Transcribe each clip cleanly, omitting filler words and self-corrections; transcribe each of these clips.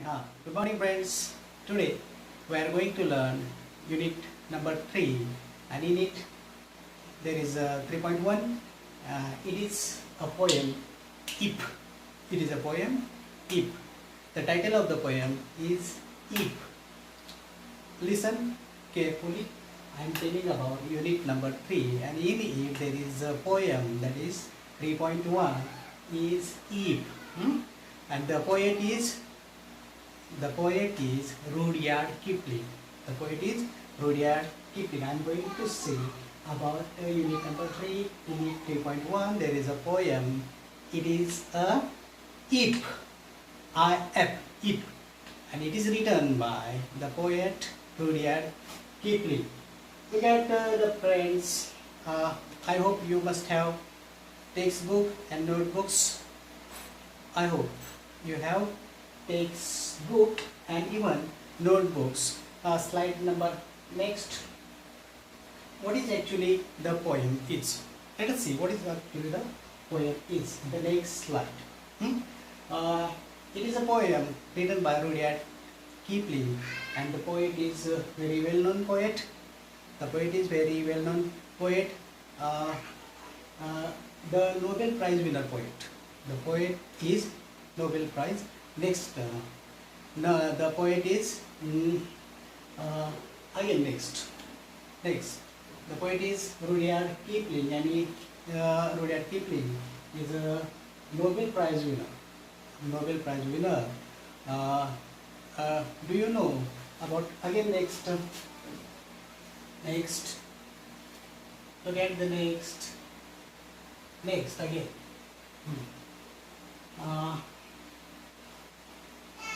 Good morning friends. Today we are going to learn unit number 3 and in it there is a 3.1. It is a poem If. It is a poem If. The title of the poem is If. Listen carefully. I am telling about unit number 3 and in If there is a poem that is 3.1 is If. And the poet is Rudyard Kipling. The poet is Rudyard Kipling. I am going to say about unit number 3, unit 3.1. There is a poem. It is a If. If. And it is written by the poet Rudyard Kipling. Look at the friends. I hope you must have textbook and notebooks. I hope you have textbook and even notebooks. Slide number next. What is actually the poem is? Let us see what is actually the poem is. The next slide. It is a poem written by Rudyard Kipling, and the poet is a very well-known poet. The poet is very well-known poet. The Nobel Prize winner poet. The poet is Nobel Prize. Next, the poet is again next. The poet is Rudyard Kipling, and Rudyard Kipling is a Nobel Prize winner. Nobel Prize winner. Do you know about again next? Next. Look at the next. Next again.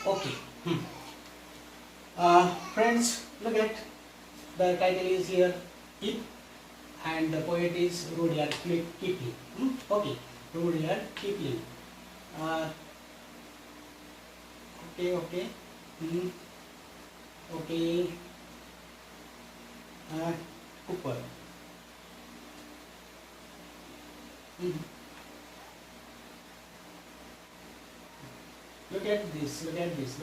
Okay. Friends, look at the title is here If, and the poet is Rudyard Kipling. Okay, Rudyard Kipling. Okay. Okay. Cooper. Look at this. Look at this.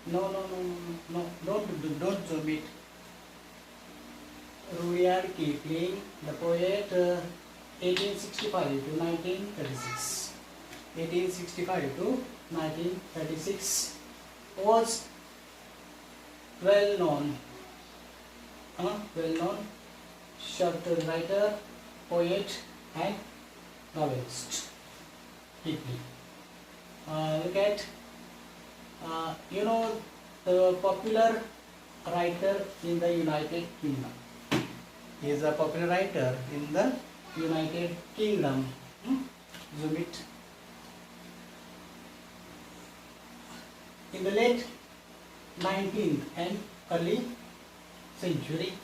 No. Don't zoom it. Rudyard Kipling, the poet, 1865 to 1936. 1865 to 1936 was well-known short writer, poet, and novelist. Kipling. Look at the popular writer in the United Kingdom. He is a popular writer in the United Kingdom. Zoom it. In the late 19th and early century,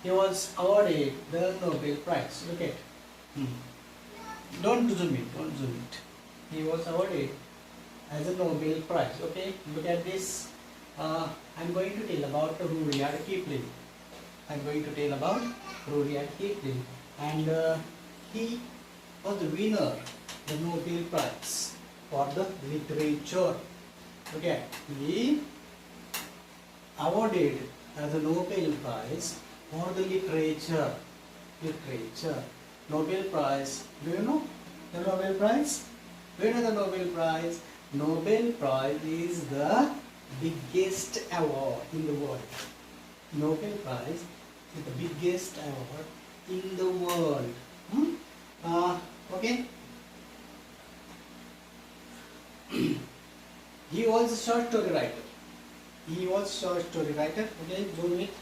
he was awarded the Nobel Prize. Look at. Don't zoom it. He was awarded as a Nobel Prize. Okay, look at this. I'm going to tell about Rudyard Kipling. And he was the winner, the Nobel Prize for the literature. Okay, he awarded as a Nobel Prize for the literature. Nobel Prize. Do you know the Nobel Prize? Nobel Prize is the biggest award in the world. Nobel Prize is the biggest award in the world. Okay. He was a short story writer. Okay, zoom it.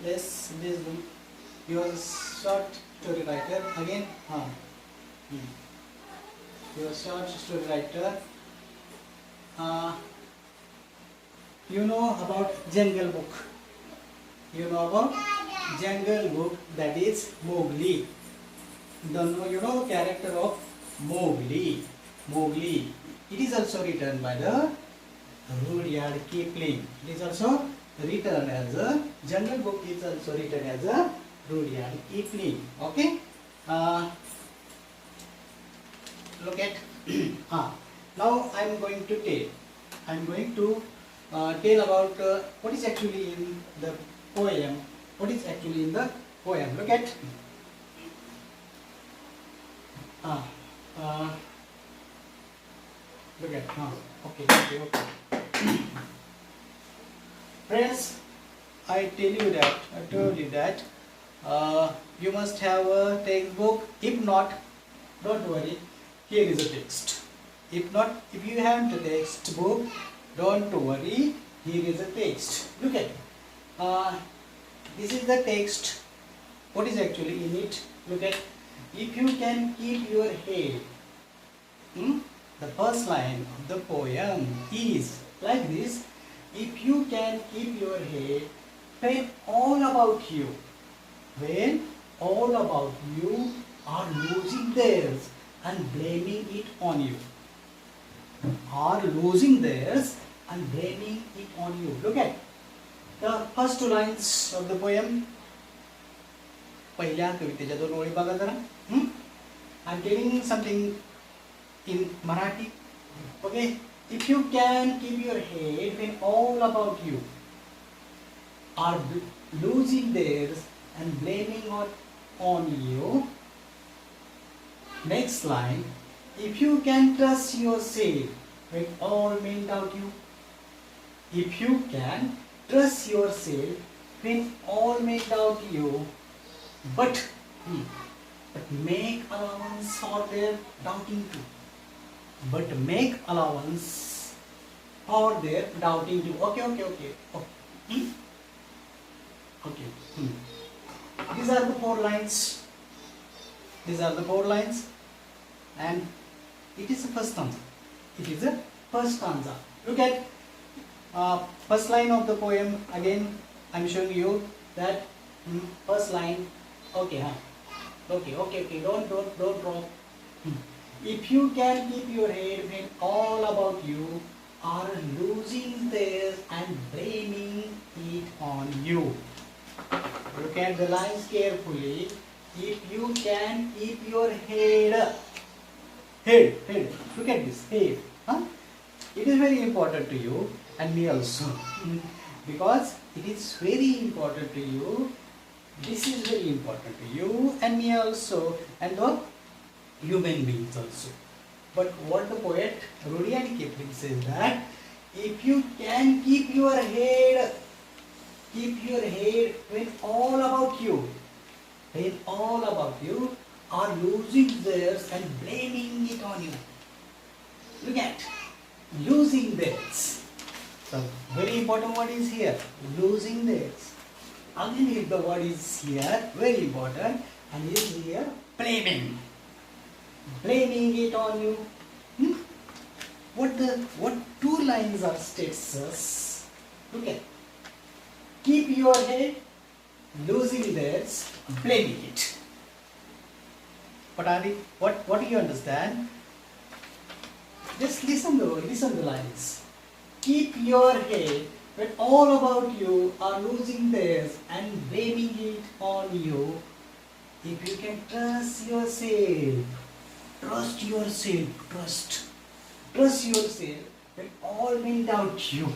Let's zoom. He was a short story writer. Again. He was a short story writer. You know about Jungle Book. That is Mowgli. You know character of Mowgli. It is also written by the Rudyard Kipling. It is also written as a Jungle Book. Is also written as a Rudyard Kipling. Okay. look at now I'm going to tell about what is actually in the poem. What is actually in the poem? Look at look at okay. Friends, I told you that you must have a textbook. If not, don't worry, here is a text. If you have the textbook, don't worry, here is a text. Look at this is the text. What is actually in it? Look at, if you can keep your head. The first line of the poem is like this: if you can keep your head when all about you are losing theirs and blaming it on you. Are losing theirs and blaming it on you. Look at the first two lines of the poem. पहिल्या कवितेच्या दोन ओळी बघा जरा. I'm telling something in Marathi. Okay, if you can keep your head when all about you are losing theirs and blaming on you. Next line, if you can trust yourself when all men doubt you. If you can trust yourself when all men doubt you, but make allowance for their doubting too. But make allowance for their doubting too. Okay. Okay. These are the four lines. And it is the first stanza. Look at first line of the poem. Again, I'm showing you that first line. Okay. Don't drop. If you can keep your head when all about you are losing theirs and blaming it on you. Look at the lines carefully. If you can keep your head. Look at this, head. It is very important to you and me also. Because it is very important to you. This is very important to you and me also, and the human beings also. But what the poet Rudyard Kipling says that if you can keep your head when all about you are losing theirs and blaming it on you. Look at losing theirs. So very important word is here, losing theirs. Again, if the word is here, very important, and is here blaming it on you. What two lines are states us? Look at, keep your head, losing theirs, blaming it. What do you understand? Just listen the lines. Keep your head when all about you are losing theirs and blaming it on you. If you can trust yourself when all men doubt you.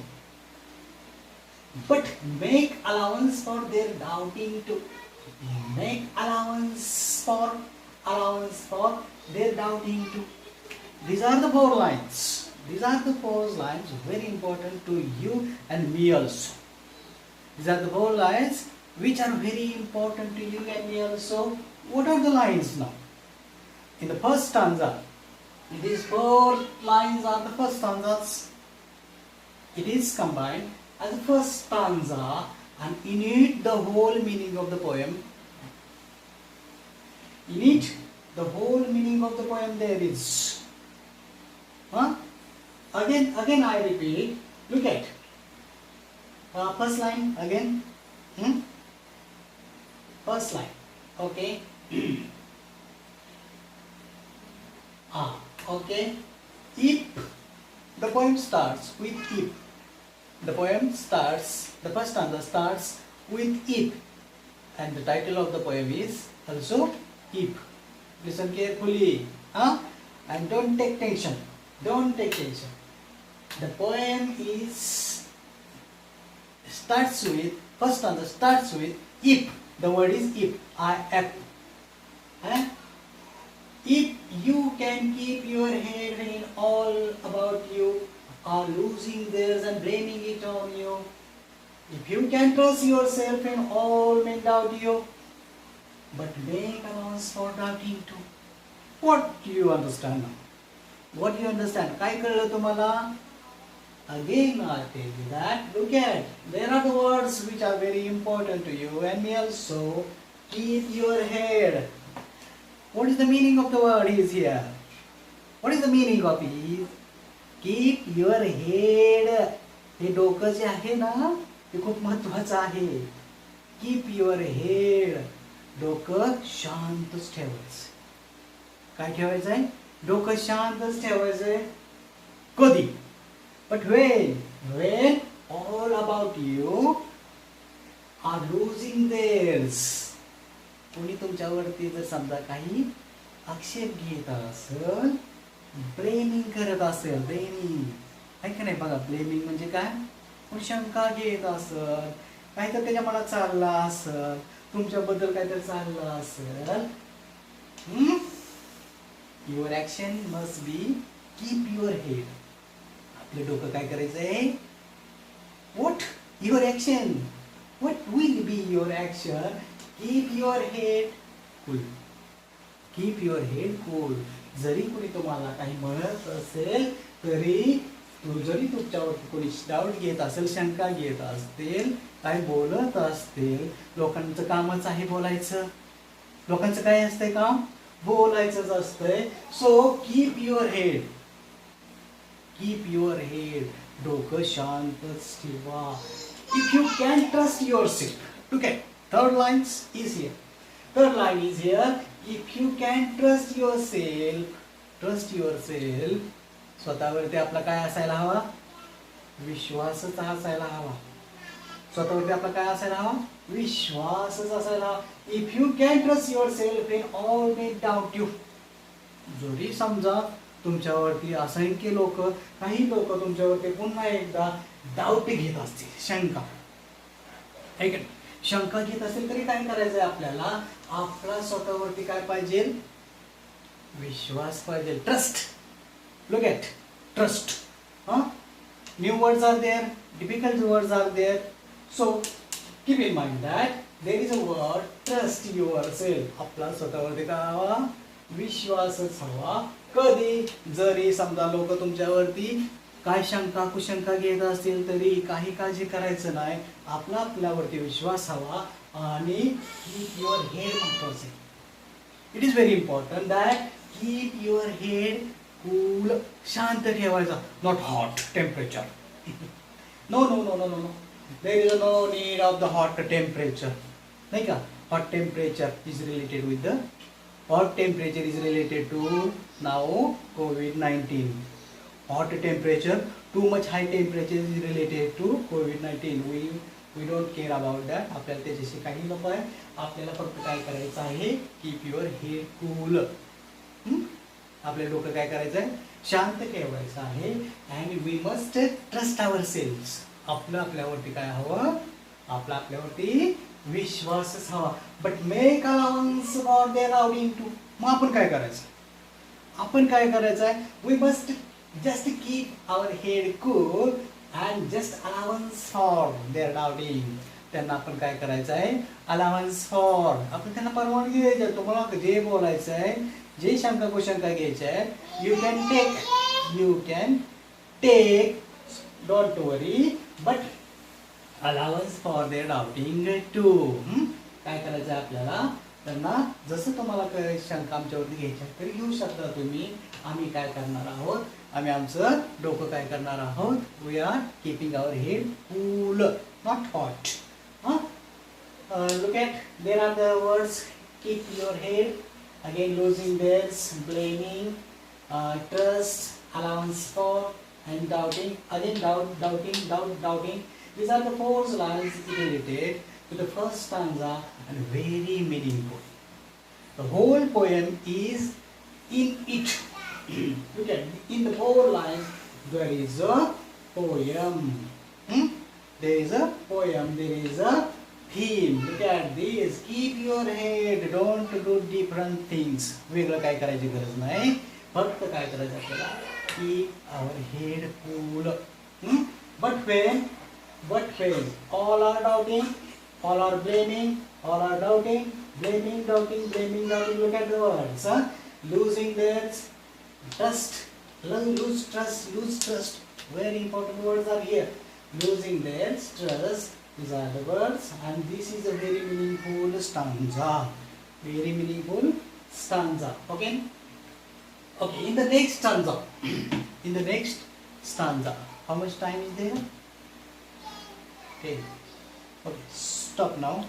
But make allowance for their doubting too. Make allowance for their doubting too. These are the four lines. Very important to you and me also. These are the four lines which are very important to you and me also. What are the lines now? In the first stanza, these four lines are the first stanzas. It is combined as the first stanza, and in it the whole meaning of the poem. In it, the whole meaning of the poem there is. Again I repeat, look at first line again. First line, okay. Okay. If the poem starts with if. The first stanza starts with if, and the title of the poem is also if. Listen carefully. And don't take tension. Don't take tension. The poem is starts with first stanza starts with if. The word is if. I-F. Eh? If you can keep your head in all about you are losing theirs and blaming it on you. If you can trust yourself in all men doubt you, but make allowance for doubting too. What do you understand now? What do you understand? काय कळलं तुम्हाला? Again I tell you that, look at, there are the words which are very important to you and me also. Keep your head. What is the meaning of the word is here? What is the meaning of it? Keep your head. हे डोकं जे आहे ना, हे खूप महत्वाचं आहे. Keep your head. डोकं शांतच ठेवायचं. काय ठेवायचंय? डोकं शांतच ठेवायचंय. कधी? But when all about you are losing theirs. कोणी तुमच्यावरती जर समजा काही आक्षेप घेत असेल, ब्लेमिंग करत असेल, ब्लेमिंग आहे का नाही? बघा, ब्लेमिंग म्हणजे काय? कोणी शंका घेत असेल, काहीतरी त्याच्या मनात चाललं असेल, तुमच्याबद्दल काहीतरी चाललं असेल, your action must be keep your head. आपलं डोकं काय करायचंय? What your action? What will be your action? Keep your head cool. Keep your head cool. जरी कोणी तुम्हाला काही म्हणत असेल तरी, जरी तुमच्यावरती कोणी डाऊट घेत असेल, शंका घेत असतील, काय बोलत असतील, लोकांचं कामच आहे बोलायचं. लोकांचं काय असतंय काम? बोलायचंच असतंय. So keep your head. Keep your head. डोकं शांतच ठेवा. If you can trust yourself. To get third lines is here. Third line is here. If you can trust yourself, trust yourself. स्वतःवरती आपला काय असायला हवा? विश्वासच असायला हवा. स्वतःवरती आपला काय असायला हवा? विश्वासच असायला हवा. If you can trust yourself and all may doubt you. जरी समजा तुमच्यावरती असंख्य लोक, काही लोक तुमच्यावरती पुन्हा एकदा डाऊट घेत असतील, शंका, है का? शंका घेत असेल तरी काय करायचंय आपल्याला? आपला स्वतःवरती काय पाहिजे? विश्वास पाहिजे. Trust. Look at trust. New words are there, difficult words are there. So keep in mind that there is a word trust yourself. आपला स्वतःवरती काय हवा? विश्वासच हवा. कधी? जरी समजा लोक तुमच्यावरती काय शंका कुशंका घेत असतील तरी काही काळजी करायचं नाही. आपल्यावरती विश्वास हवा. आणि कीप युअर हेड महत्वाचे. It is very important that keep your head cool. शांत ठेवायचा. Not hot temperature. No no no no no no. There is no need of the hot temperature. नाही का? Hot temperature is related with the hot temperature is related to now COVID-19. Hot temperature, too much high temperature is related to COVID-19. We don't care about that. आपल्याला त्याच्याशी काही नको आहे. आपल्याला फक्त काय करायचं आहे? Keep your head cool. आपल्या डोकं काय करायचं आहे? शांत ठेवायचं आहे. And we must trust ourselves. आपल्यावरती काय हवं? आपल्यावरती विश्वासच हवा. But make allowance for their doubting too. मग आपण काय करायचं? आपण काय करायचं आहे? We must just keep our head cool and just allowance for their doubting. त्यांना आपण काय करायचं आहे? Allowance for. आपण त्यांना परवानगी द्यायची आहे. तुम्हाला जे बोलायचं आहे, जे शंका कुशंका घ्यायचे आहे, you can take. Don't worry. But allowance for their doubting too. काय करायचं आहे आपल्याला? त्यांना जसं तुम्हाला शंका आमच्यावरती घ्यायच्या तरी घेऊ शकता तुम्ही. आम्ही काय करणार आहोत? आम्ही आमचं डोकं काय करणार आहोत? We are keeping our head cool, not hot. Look at, there are the words. Keep your head, again losing theirs, blaming, trust, allowance for, and doubting. Again doubting. These are the four lines related to the first stanza and very meaningful. The whole poem is in it. Look at in the 4 lines there is a poem. There is a poem. There is a theme. Look at this. Keep your head. Don't do different things. वेगळं काय करायची गरज नाही. फक्त काय करायचं आपल्याला? Keep our head cool. But when all are doubting, all are blaming, all are doubting, blaming, doubting, blaming, doubting. Look at the words. Losing their trust, lose trust. Very important words are here. Losing their trust. These are the words, and this is a very meaningful stanza. Very meaningful stanza. Okay. Okay. In the next stanza, how much time is there? Okay. Okay. Stop now.